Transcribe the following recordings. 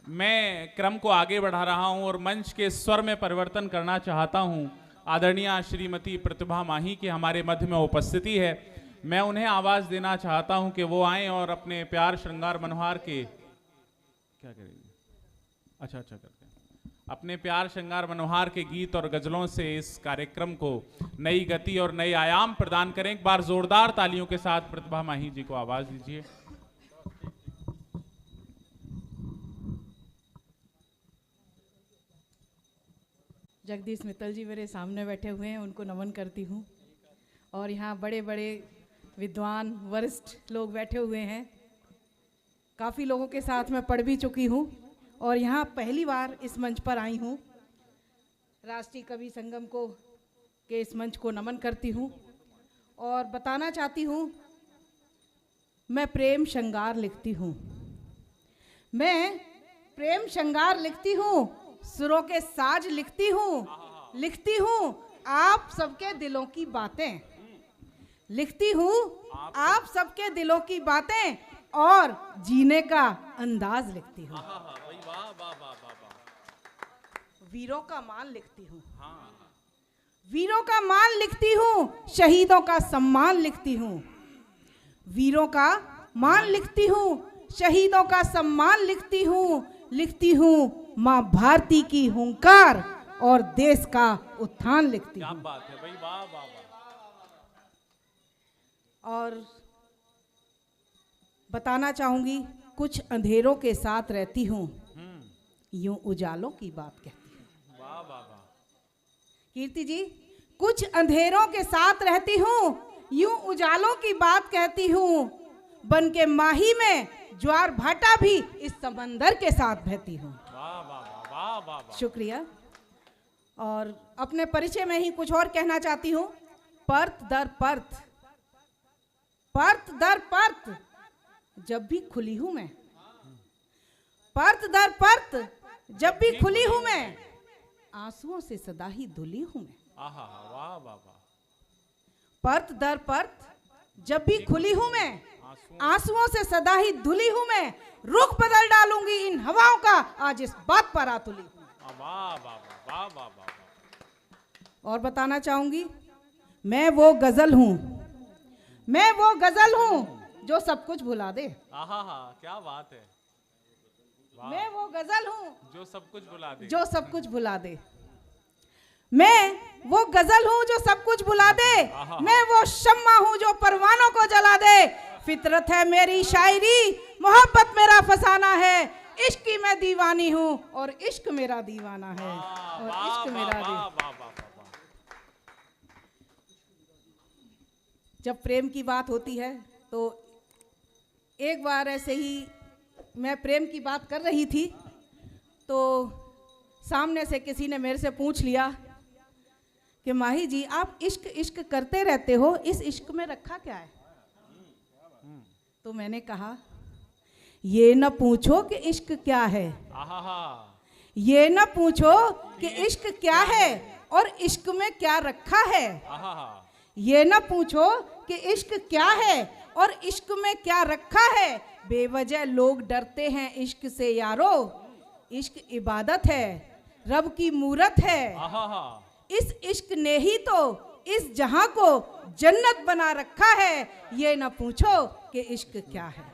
मैं क्रम को आगे बढ़ा रहा हूं और मंच के स्वर में परिवर्तन करना चाहता हूं। आदरणीय श्रीमती प्रतिभा माही की हमारे मध्य में उपस्थिति है। मैं उन्हें आवाज़ देना चाहता हूं कि वो आएं और अपने प्यार श्रृंगार मनोहार के क्या करेंगे, अच्छा करते हैं, अपने प्यार श्रृंगार मनोहार के गीत और गजलों से इस कार्यक्रम को नई गति और नई आयाम प्रदान करें। एक बार जोरदार तालियों के साथ प्रतिभा माही जी को आवाज़ दीजिए। जगदीश मित्तल जी मेरे सामने बैठे हुए हैं, उनको नमन करती हूँ। और यहाँ बड़े बड़े विद्वान वरिष्ठ लोग बैठे हुए हैं। काफ़ी लोगों के साथ मैं पढ़ भी चुकी हूँ और यहाँ पहली बार इस मंच पर आई हूँ। राष्ट्रीय कवि संगम को के इस मंच को नमन करती हूँ और बताना चाहती हूँ, मैं प्रेम श्रृंगार लिखती हूँ। मैं प्रेम श्रृंगार लिखती हूँ, सुरों के साज लिखती हूँ आप सबके दिलों की बातें लिखती हूँ, आप सबके दिलों की बातें और जीने का अंदाज लिखती हूँ। वीरों का मान लिखती हूँ, वीरों का मान लिखती हूँ, शहीदों का सम्मान लिखती हूँ। वीरों का मान लिखती हूँ, शहीदों का सम्मान लिखती हूँ माँ भारती की हुंकार और देश का उत्थान लिखती हूँ। क्या बात है भाई, वाह वाह वाह। और बताना चाहूंगी, कुछ अंधेरों के साथ रहती हूँ, यूं उजालों की बात कहती हूँ। वाह वाह वाह। कीर्ति जी, कुछ अंधेरों के साथ रहती हूँ, यूं उजालों की बात कहती हूँ। बन के माही में ज्वार भाटा भी इस समंदर के साथ बहती हूँ। शुक्रिया। और अपने परिचय में ही कुछ और कहना चाहती हूँ। परत दर परत, परत दर परत जब भी खुली हूँ मैं, परत दर परत जब भी खुली हूँ मैं, आंसुओं से सदा ही धुली हूँ मैं। वाह वाह। परत दर परत जब भी खुली हूँ मैं, आंसुओं से सदा ही धुली हूँ मैं। रुख बदल डालूंगी इन हवाओं का, आज इस बात पर आ तुली हूँ। और बताना चाहूंगी, मैं वो गजल हूँ, मैं वो गजल हूँ जो सब कुछ भुला दे। क्या बात है। मैं वो गजल हूँ जो सब कुछ भुला दे, जो सब कुछ भुला दे। मैं वो गजल हूँ जो सब कुछ भुला दे। मैं वो शम्मा हूँ जो परवानों को जला दे। फितरत है मेरी शायरी, मोहब्बत मेरा फसाना है। इश्क की मैं दीवानी हूँ और इश्क मेरा दीवाना है, और इश्क मेरा दीवाना। जब प्रेम की बात होती है तो एक बार ऐसे ही मैं प्रेम की बात कर रही थी तो सामने से किसी ने मेरे से पूछ लिया कि माही जी, आप इश्क इश्क करते रहते हो, इस इश्क में रखा क्या है? तो मैंने कहा, ये न पूछो कि इश्क क्या है, ये न पूछो कि इश्क क्या है और इश्क में क्या रखा है। ये न पूछो कि इश्क क्या है और इश्क में क्या रखा है। बेवजह लोग डरते हैं इश्क से यारो, इश्क इबादत है, रब की मूरत है। इस इश्क ने ही तो इस जहां को जन्नत बना रखा है। ये न पूछो कि इश्क क्या है।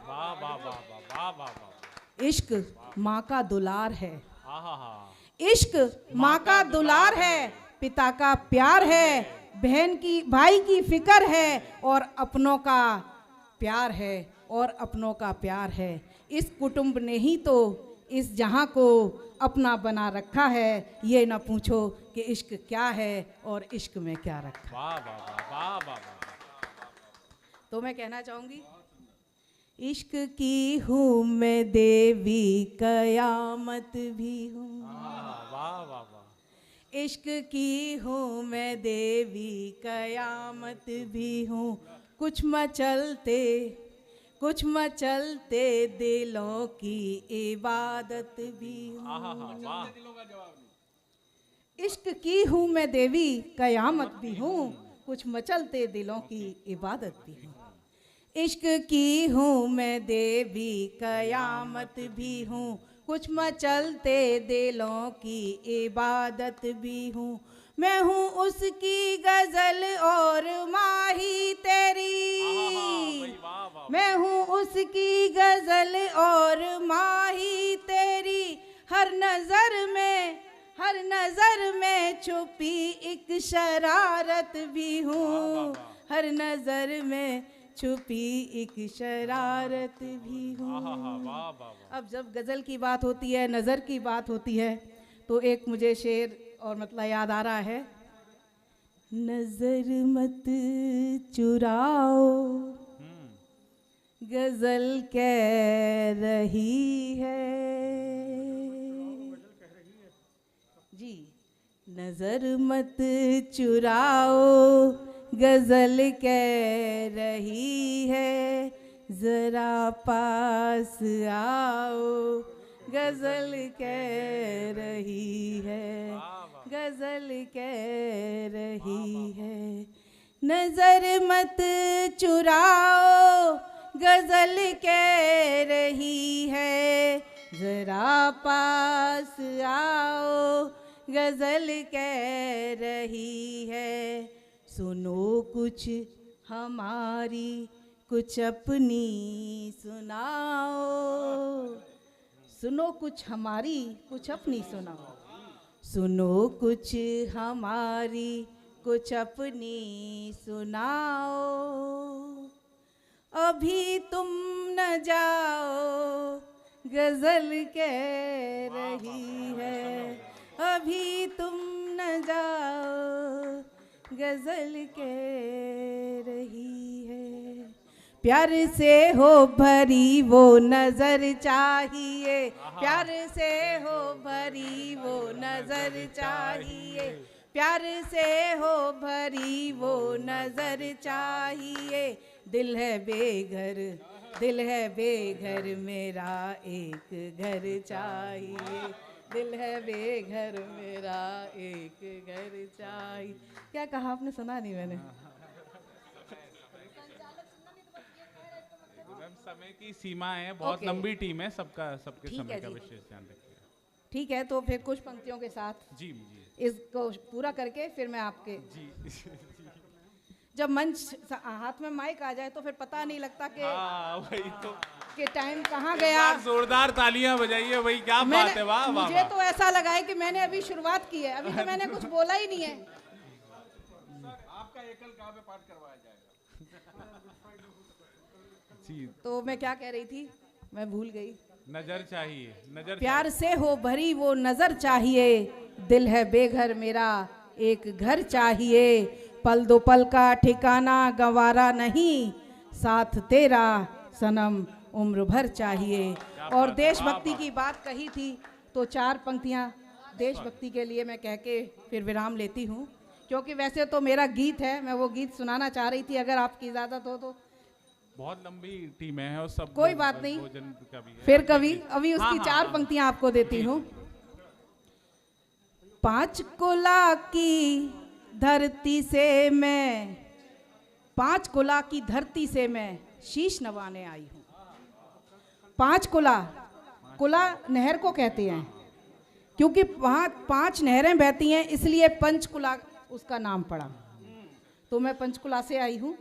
इश्क माँ का दुलार है, इश्क माँ का दुलार है, पिता का प्यार है, बहन की भाई की फिक्र है और अपनों का प्यार है, और अपनों का प्यार है। इस कुटुंब ने ही तो इस जहां को अपना बना रखा है। ये ना पूछो कि इश्क क्या है और इश्क में क्या रखा। वाह वाह वाह वाह। तो मैं कहना चाहूंगी, इश्क की हूँ मैं देवी, कयामत भी हूँ। वाह वाह वाह। इश्क की हूँ मैं देवी, कयामत भी हूँ। कुछ मचलते दिलों की इबादत भी हूँ। इश्क की हूँ मैं देवी, कयामत भी हूँ। कुछ मचलते दिलों की इबादत भी हूँ। इश्क की हूँ मैं देवी, कयामत भी हूँ। कुछ मचलते दिलों की इबादत भी हूँ। मैं हूँ उसकी गजल और माही तेरी, मैं हूँ उसकी गजल और माही तेरी। हर नजर में छुपी एक शरारत भी हूँ, हर नजर में छुपी एक शरारत भी हूँ। अब जब गजल की बात होती है, नजर की बात होती है, तो एक मुझे शेर और मतलब याद आ रहा है। नजर मत चुराओ गजल कह रही है जी, नजर मत चुराओ गजल कह रही है, जरा पास आओ गजल कह रही है, गजल कह रही है। नजर मत चुराओ गजल कह रही है, जरा पास आओ गजल कह रही है। सुनो कुछ हमारी कुछ अपनी सुनाओ, सुनो कुछ हमारी कुछ अपनी सुनाओ, सुनो कुछ हमारी कुछ अपनी सुनाओ। अभी तुम न जाओ गजल कह रही है, अभी तुम न जाओ गजल कह रही है। प्यार से हो भरी वो नजर चाहिए, प्यार से हो भरी वो नजर चाहिए, प्यार से हो भरी वो नजर चाहिए। दिल है बेघर, दिल है बेघर मेरा एक घर चाहिए, दिल है बेघर मेरा एक घर चाहिए। क्या कहा आपने, सुना नहीं मैंने? समय की सीमा है, बहुत लंबी टीम है, सबका सबके समय का विशेष ध्यान रखिए। ठीक है, तो फिर कुछ पंक्तियों के साथ जी इसको पूरा करके फिर मैं आपके जी जब मंच हाथ में माइक आ जाए तो फिर पता नहीं लगता कि वही तो कि टाइम कहाँ गया। जोरदार तालियां बजाइए, वही क्या बात है। वाह वाह, मुझे तो ऐसा लगा है कि मैंने अभी शुरुआत की है, अभी तो मैंने कुछ बोला ही नहीं है। आपका एकल काव्य पाठ करवाया जाएगा। तो मैं क्या कह रही थी, मैं भूल गई। नजर चाहिए, नजर प्यार से हो भरी वो नजर चाहिए, दिल है बेघर मेरा एक घर चाहिए। पल दो पल का ठिकाना गंवारा नहीं, साथ तेरा सनम उम्र भर चाहिए। और देशभक्ति की बात कही थी तो 4 पंक्तियां देशभक्ति के लिए मैं कह के फिर विराम लेती हूँ, क्योंकि वैसे तो मेरा गीत है, मैं वो गीत सुनाना चाह रही थी, अगर आपकी इजाजत हो तो। बहुत लंबी टीम है और सब कोई बात नहीं, है। फिर कभी अभी उसकी 4 पंक्तियां आपको देती हूँ। 5 कुला की धरती से मैं, 5 कुला की धरती से मैं शीश नवाने आई हूँ। 5 कुला, कुला नहर को कहते हैं, क्योंकि वहाँ 5 नहरें बहती हैं, इसलिए पंचकुला उसका नाम पड़ा। तो मैं पंचकुला से आई हूँ।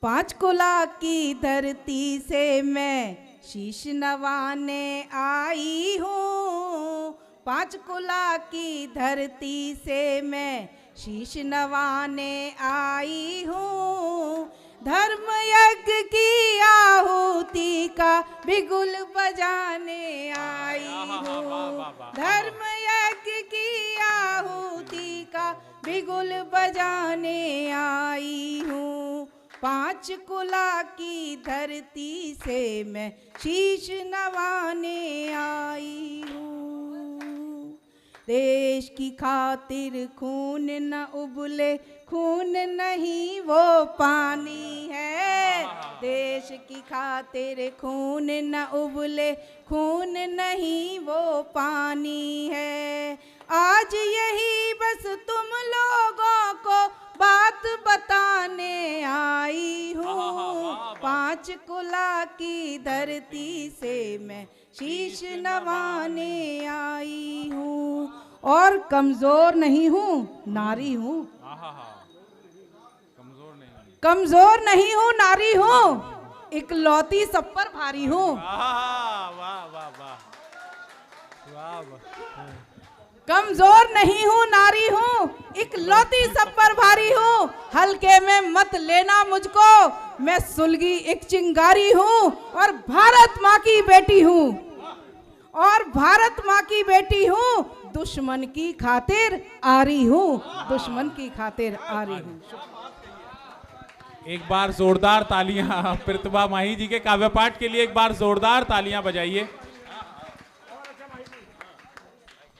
5 कुला की धरती से मैं शीश नवाने आई हूँ। 5 कुला की धरती से मैं शीश नवाने आई हूँ। धर्म यज्ञ की आहुति का बिगुल बजाने आई हूँ। धर्म यज्ञ की आहुति का बिगुल बजाने आई हूँ। 5 कुला की धरती से मैं शीश नवाने आई हूँ। देश की खातिर खून न उबले, खून नहीं वो पानी है। देश की खातिर खून न उबले, खून नहीं वो पानी है। आज यही बस तुम लोगों को बात बताने आई हूँ। 5 कुला की धरती से मैं शीश नवाने आई हूँ, और कमजोर नहीं हूँ, नारी हूँ। कमजोर नहीं हूँ, नारी हूँ, इकलौती सब पर भारी हूँ। वाह वाह वाह वाह वाह। कमजोर नहीं हूँ, नारी हूँ, इकलौती सब पर भारी हूँ। हल्के में मत लेना मुझको, मैं सुलगी एक चिंगारी हूँ, और भारत माँ की बेटी हूँ, और भारत माँ की बेटी हूँ। दुश्मन की खातिर आरी हूँ, दुश्मन की खातिर आरी हूँ। एक बार जोरदार तालियां प्रतिभा माही जी के काव्य पाठ के लिए, एक बार जोरदार तालियां बजाइए।